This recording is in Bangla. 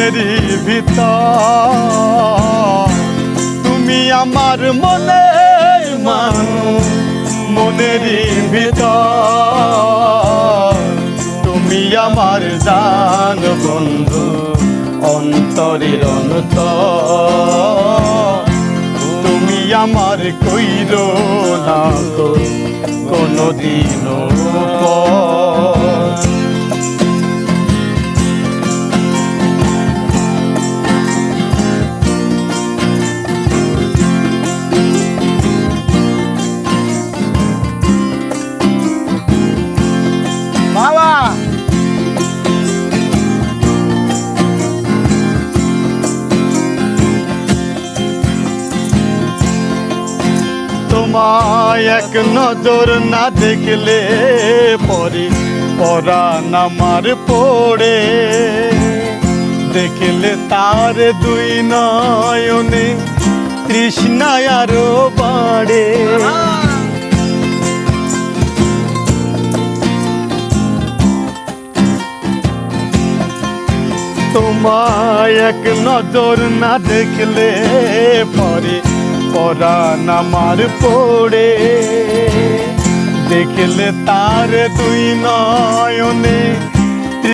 মনেরই ভিতর তুমি আমার মনেরই ভিতর তুমি আমার জান বন্ধু অন্তরের অন্তর তুমি আমার কইরো না তো কোনদিনও তোমায় এক নজর না দেখলে পরে পরাণ আমার পড়ে দেখলে তার দুই নয়নে তৃষ্ণায় আরো বাড়ে তোমায় এক নজর না দেখলে পরে পরাণ আমার পড়ে দেখলে তার দুই নয়নে